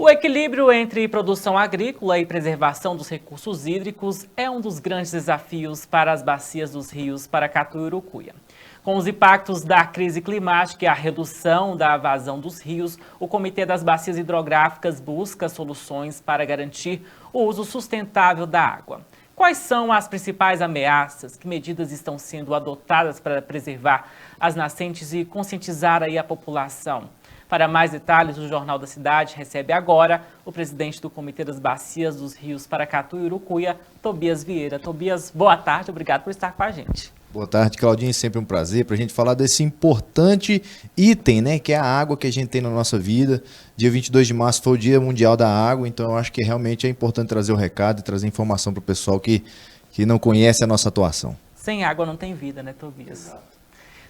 O equilíbrio entre produção agrícola e preservação dos recursos hídricos é um dos grandes desafios para as bacias dos rios Paracatu e Urucuia. Com os impactos da crise climática e a redução da vazão dos rios, o Comitê das Bacias Hidrográficas busca soluções para garantir o uso sustentável da água. Quais são as principais ameaças? Que medidas estão sendo adotadas para preservar as nascentes e conscientizar aí a população? Para mais detalhes, o Jornal da Cidade recebe agora o presidente do Comitê das Bacias dos Rios Paracatu e Urucuia, Tobias Vieira. Tobias, boa tarde, obrigado por estar com a gente. Boa tarde, Claudinha, sempre um prazer para a gente falar desse importante item, né, que é a água que a gente tem na nossa vida. Dia 22 de março foi o Dia Mundial da Água, então eu acho que realmente é importante trazer o recado e trazer informação para o pessoal que não conhece a nossa atuação. Sem água não tem vida, né, Tobias? Exato.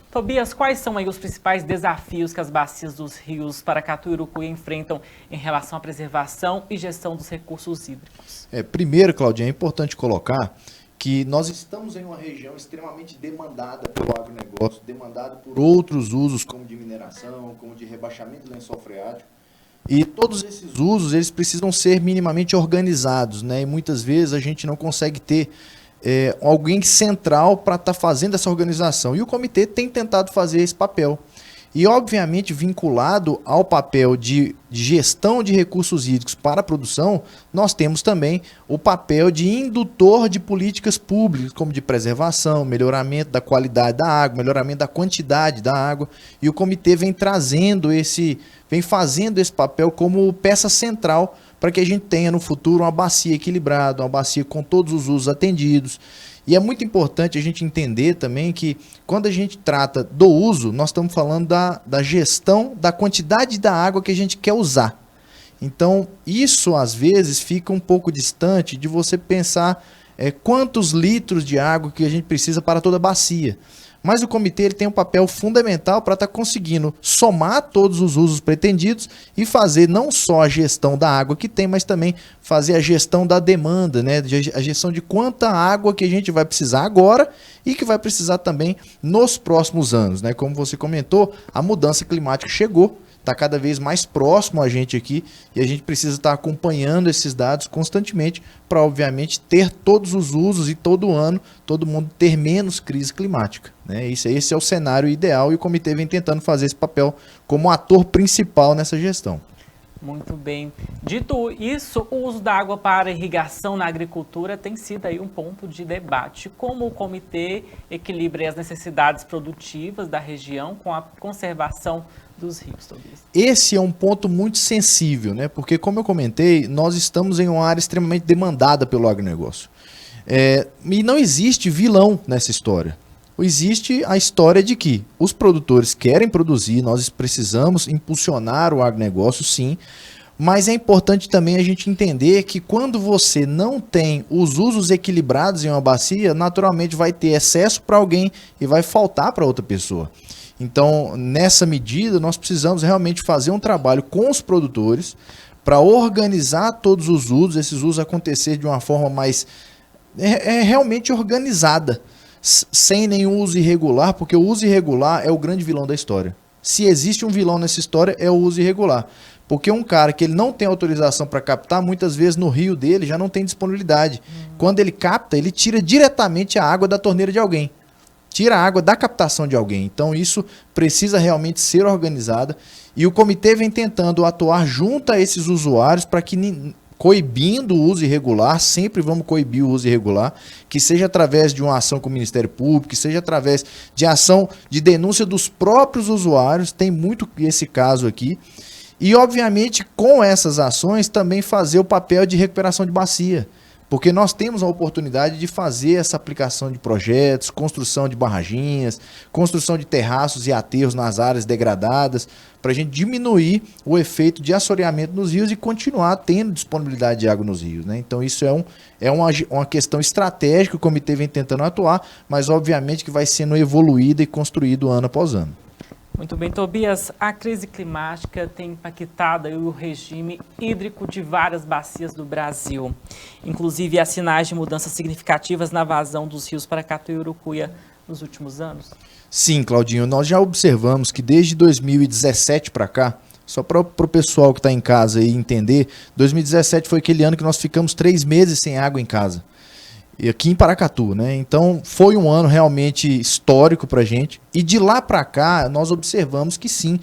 Tobias, quais são aí os principais desafios que as bacias dos rios Paracatu e Urucuia enfrentam em relação à preservação e gestão dos recursos hídricos? Primeiro, Claudinha, é importante colocar que nós estamos em uma região extremamente demandada pelo agronegócio, demandada por outros usos, como de mineração, como de rebaixamento do lençol freático. E todos esses usos, eles precisam ser minimamente organizados, né? E muitas vezes a gente não consegue ter alguém central para estar fazendo essa organização. E o comitê tem tentado fazer esse papel. E, obviamente, vinculado ao papel de gestão de recursos hídricos para a produção, nós temos também o papel de indutor de políticas públicas, como de preservação, melhoramento da qualidade da água, melhoramento da quantidade da água. E o comitê vem fazendo esse papel como peça central para que a gente tenha no futuro uma bacia equilibrada, uma bacia com todos os usos atendidos. E é muito importante a gente entender também que quando a gente trata do uso, nós estamos falando da gestão da quantidade da água que a gente quer usar. Então, isso às vezes fica um pouco distante de você pensar quantos litros de água que a gente precisa para toda a bacia. Mas o comitê ele tem um papel fundamental para estar conseguindo somar todos os usos pretendidos e fazer não só a gestão da água que tem, mas também fazer a gestão da demanda, né? A gestão de quanta água que a gente vai precisar agora e que vai precisar também nos próximos anos, né? Como você comentou, a mudança climática chegou, está cada vez mais próximo a gente aqui e a gente precisa estar acompanhando esses dados constantemente para, obviamente, ter todos os usos e todo ano todo mundo ter menos crise climática, né? Esse é o cenário ideal e o comitê vem tentando fazer esse papel como ator principal nessa gestão. Muito bem. Dito isso, o uso da água para irrigação na agricultura tem sido aí um ponto de debate. Como o comitê equilibra as necessidades produtivas da região com a conservação dos rios, Tobias? Esse é um ponto muito sensível, né? Porque, como eu comentei, nós estamos em uma área extremamente demandada pelo agronegócio. E não existe vilão nessa história. Existe a história de que os produtores querem produzir, nós precisamos impulsionar o agronegócio, sim, mas é importante também a gente entender que quando você não tem os usos equilibrados em uma bacia, naturalmente vai ter excesso para alguém e vai faltar para outra pessoa. Então, nessa medida, nós precisamos realmente fazer um trabalho com os produtores para organizar todos os usos, esses usos acontecer de uma forma mais realmente organizada, sem nenhum uso irregular, porque o uso irregular é o grande vilão da história. Se existe um vilão nessa história, é o uso irregular. Porque um cara que ele não tem autorização para captar, muitas vezes no rio dele já não tem disponibilidade. Quando ele capta, ele tira diretamente a água da torneira de alguém. Tira a água da captação de alguém. Então isso precisa realmente ser organizado. E o comitê vem tentando atuar junto a esses usuários para que, coibindo o uso irregular, sempre vamos coibir o uso irregular, que seja através de uma ação com o Ministério Público, que seja através de ação de denúncia dos próprios usuários, tem muito esse caso aqui. E, obviamente, com essas ações, também fazer o papel de recuperação de bacia. Porque nós temos a oportunidade de fazer essa aplicação de projetos, construção de barraginhas, construção de terraços e aterros nas áreas degradadas, para a gente diminuir o efeito de assoreamento nos rios e continuar tendo disponibilidade de água nos rios, né? Então isso é uma questão estratégica que o comitê vem tentando atuar, mas obviamente que vai sendo evoluída e construído ano após ano. Muito bem, Tobias, a crise climática tem impactado o regime hídrico de várias bacias do Brasil. Inclusive, há sinais de mudanças significativas na vazão dos rios Paracatu e Urucuia nos últimos anos? Sim, Claudinho, nós já observamos que desde 2017 para cá, Só para o pessoal que está em casa aí entender, 2017 foi aquele ano que nós ficamos 3 meses sem água em casa. E aqui em Paracatu, né? Então foi um ano realmente histórico para a gente. E de lá para cá nós observamos que sim,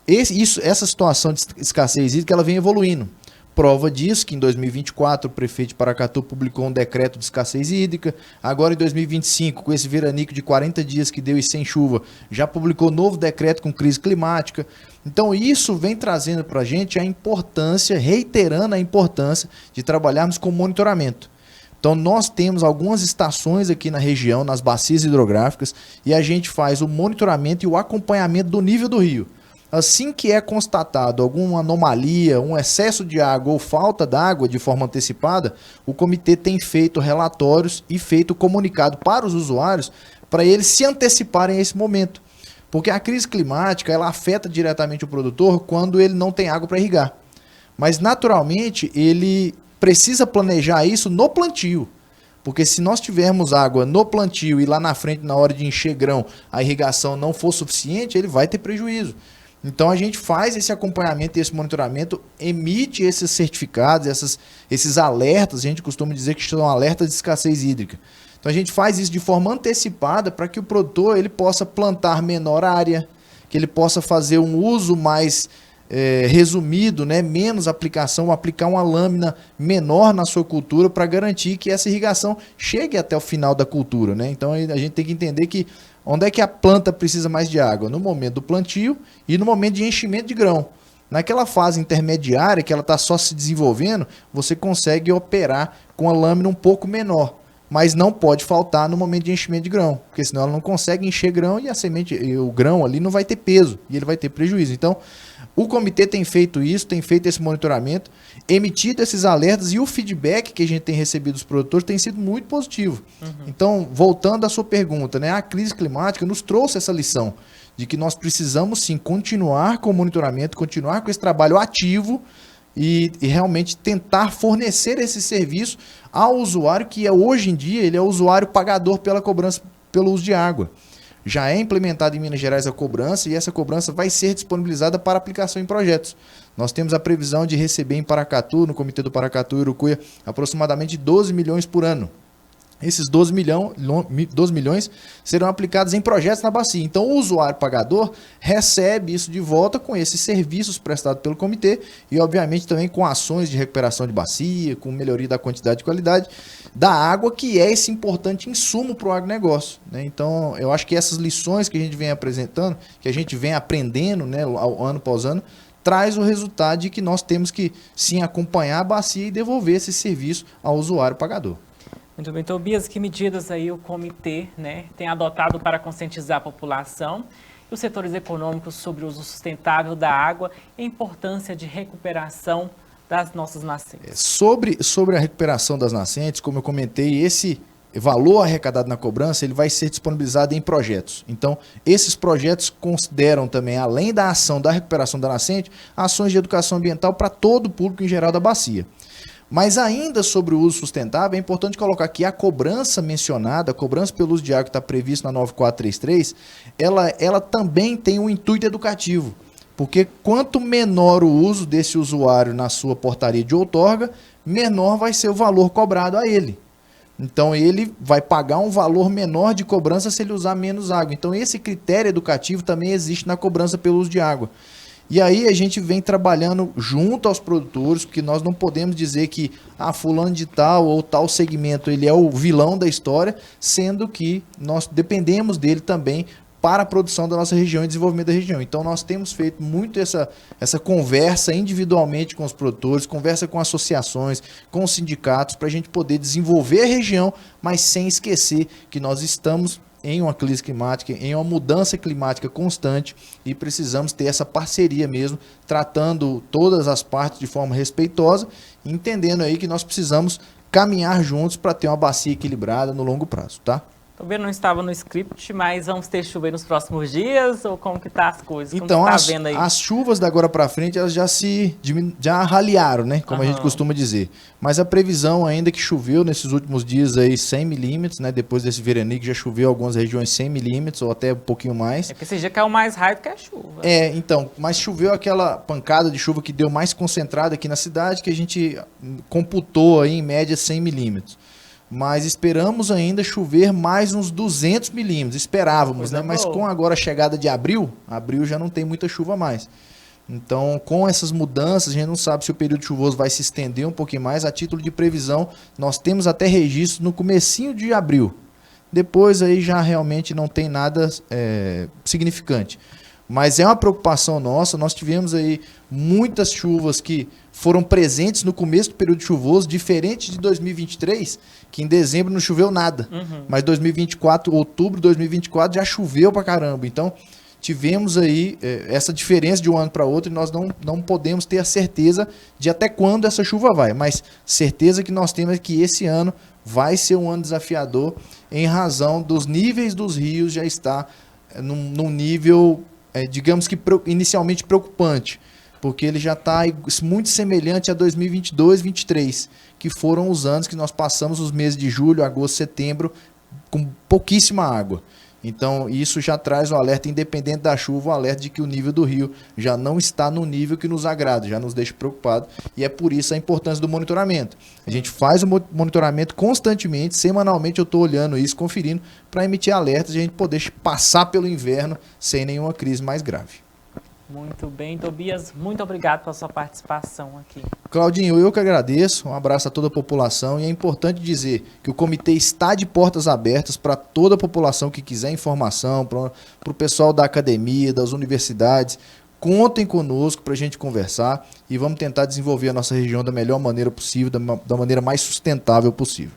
essa situação de escassez hídrica ela vem evoluindo. Prova disso que em 2024 o prefeito de Paracatu publicou um decreto de escassez hídrica. Agora em 2025, com esse veranico de 40 dias que deu e sem chuva, já publicou novo decreto com crise climática. Então isso vem trazendo para a gente a importância, reiterando a importância de trabalharmos com monitoramento. Então nós temos algumas estações aqui na região, nas bacias hidrográficas, e a gente faz o monitoramento e o acompanhamento do nível do rio. Assim que é constatado alguma anomalia, um excesso de água ou falta d'água de forma antecipada, o comitê tem feito relatórios e feito comunicado para os usuários para eles se anteciparem a esse momento. Porque a crise climática ela afeta diretamente o produtor quando ele não tem água para irrigar. Mas naturalmente ele precisa planejar isso no plantio. Porque se nós tivermos água no plantio e lá na frente, na hora de encher grão, a irrigação não for suficiente, ele vai ter prejuízo. Então a gente faz esse acompanhamento e esse monitoramento, emite esses certificados, esses alertas, a gente costuma dizer que são alertas de escassez hídrica. Então a gente faz isso de forma antecipada para que o produtor ele possa plantar menor área, que ele possa fazer um uso mais resumido, né, menos aplicação, aplicar uma lâmina menor na sua cultura para garantir que essa irrigação chegue até o final da cultura, né? Então a gente tem que entender que onde é que a planta precisa mais de água? No momento do plantio e no momento de enchimento de grão. Naquela fase intermediária que ela está só se desenvolvendo, você consegue operar com a lâmina um pouco menor. Mas não pode faltar no momento de enchimento de grão, porque senão ela não consegue encher grão e a semente, o grão ali não vai ter peso e ele vai ter prejuízo. Então, o comitê tem feito isso, tem feito esse monitoramento, emitido esses alertas e o feedback que a gente tem recebido dos produtores tem sido muito positivo. Então, voltando à sua pergunta, né, a crise climática nos trouxe essa lição de que nós precisamos sim continuar com o monitoramento, continuar com esse trabalho ativo e realmente tentar fornecer esse serviço ao usuário que hoje em dia ele é o usuário pagador pela cobrança pelo uso de água. Já é implementada em Minas Gerais a cobrança e essa cobrança vai ser disponibilizada para aplicação em projetos. Nós temos a previsão de receber em Paracatu, no Comitê do Paracatu e Urucuia, aproximadamente 12 milhões por ano. Esses 12 milhões serão aplicados em projetos na bacia. Então, o usuário pagador recebe isso de volta com esses serviços prestados pelo comitê e, obviamente, também com ações de recuperação de bacia, com melhoria da quantidade e qualidade da água, que é esse importante insumo para o agronegócio, né? Então, eu acho que essas lições que a gente vem apresentando, que a gente vem aprendendo, né, ano após ano, traz o resultado de que nós temos que, sim, acompanhar a bacia e devolver esse serviço ao usuário pagador. Muito bem, Tobias, que medidas aí o comitê, né, tem adotado para conscientizar a população e os setores econômicos sobre o uso sustentável da água e a importância de recuperação das nossas nascentes? Sobre a recuperação das nascentes, como eu comentei, esse valor arrecadado na cobrança ele vai ser disponibilizado em projetos. Então, esses projetos consideram também, além da ação da recuperação da nascente, ações de educação ambiental para todo o público em geral da bacia. Mas ainda sobre o uso sustentável, é importante colocar que a cobrança mencionada, a cobrança pelo uso de água que está prevista na 9433, ela também tem um intuito educativo. Porque quanto menor o uso desse usuário na sua portaria de outorga, menor vai ser o valor cobrado a ele. Então ele vai pagar um valor menor de cobrança se ele usar menos água. Então esse critério educativo também existe na cobrança pelo uso de água. E aí a gente vem trabalhando junto aos produtores, porque nós não podemos dizer que fulano de tal ou tal segmento ele é o vilão da história, sendo que nós dependemos dele também para a produção da nossa região e desenvolvimento da região. Então nós temos feito muito essa conversa individualmente com os produtores, conversa com associações, com os sindicatos, para a gente poder desenvolver a região, mas sem esquecer que nós estamos em uma crise climática, em uma mudança climática constante e precisamos ter essa parceria mesmo, tratando todas as partes de forma respeitosa, entendendo aí que nós precisamos caminhar juntos para ter uma bacia equilibrada no longo prazo, tá? Também não estava no script, mas vamos ter chuva aí nos próximos dias? Ou como que tá as coisas? Como Então, que tá vendo aí? as chuvas da agora para frente, elas já raliaram, né? Como a gente costuma dizer. Mas a previsão ainda que choveu nesses últimos dias aí 100 milímetros, né? Depois desse veranico já choveu em algumas regiões 100 milímetros ou até um pouquinho mais. É porque esse dia caiu mais raio do que a chuva. Então, mas choveu aquela pancada de chuva que deu mais concentrada aqui na cidade, que a gente computou aí em média 100 milímetros. Mas esperamos ainda chover mais uns 200 milímetros, esperávamos, né? Mas com agora a chegada de abril já não tem muita chuva mais. Então, com essas mudanças, a gente não sabe se o período chuvoso vai se estender um pouquinho mais. A título de previsão, nós temos até registro no comecinho de abril. Depois aí já realmente não tem nada significante. Mas é uma preocupação nossa, nós tivemos aí muitas chuvas que foram presentes no começo do período chuvoso, diferente de 2023, que em dezembro não choveu nada. Mas 2024, outubro de 2024 já choveu pra caramba. Então, tivemos aí essa diferença de um ano para outro e nós não podemos ter a certeza de até quando essa chuva vai. Mas certeza que nós temos é que esse ano vai ser um ano desafiador em razão dos níveis dos rios já estar num nível, digamos que inicialmente preocupante, porque ele já está muito semelhante a 2022, 2023, que foram os anos que nós passamos os meses de julho, agosto, setembro com pouquíssima água. Então isso já traz o alerta, independente da chuva, o alerta de que o nível do rio já não está no nível que nos agrada, já nos deixa preocupados, e é por isso a importância do monitoramento. A gente faz o monitoramento constantemente, semanalmente eu estou olhando isso, conferindo, para emitir alertas e a gente poder passar pelo inverno sem nenhuma crise mais grave. Muito bem, Tobias, muito obrigado pela sua participação aqui. Claudinho, eu que agradeço, um abraço a toda a população, e é importante dizer que o comitê está de portas abertas para toda a população que quiser informação, para o pessoal da academia, das universidades. Contem conosco para a gente conversar e vamos tentar desenvolver a nossa região da melhor maneira possível, da maneira mais sustentável possível.